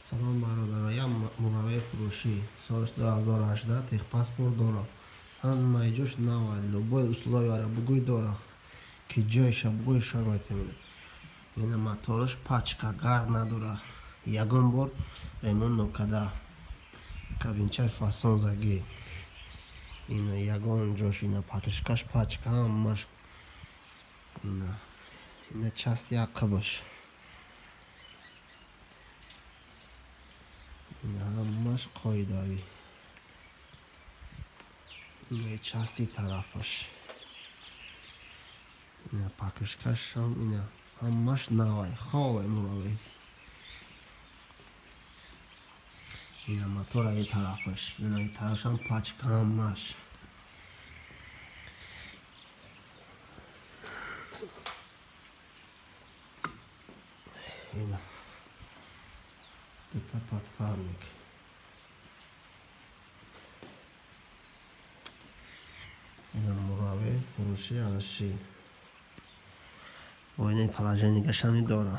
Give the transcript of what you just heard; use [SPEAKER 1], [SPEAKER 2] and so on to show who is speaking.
[SPEAKER 1] салом бародароям, муравваи фурӯшӣ. Соли 2018 техпаспорт дора. Ҳамаи ҷош нава. Любой условия ара бугӯй дора. Ки ҷойша бугӯйша метавонӣ. Ина мотораш пачка, гард надора. Ягон бор ремонт нокарда. Кабинчаи фасон загӣ. Ина ягон ҷош ина патрушкаш пачка ҳамаш. Ина части ақбаш. Ина ҳамаш қоидавӣ. Ина части тарафаш. Ина патрушкашам ина ҳамаш навай. Хове мураввӣ. Ина мотора ин тарафаш. Ина ин тарафшам пачка ҳамаш. Ина дута подфарник. Ина муравваи фурӯши ашӣ. Бо ин положениягашам дора.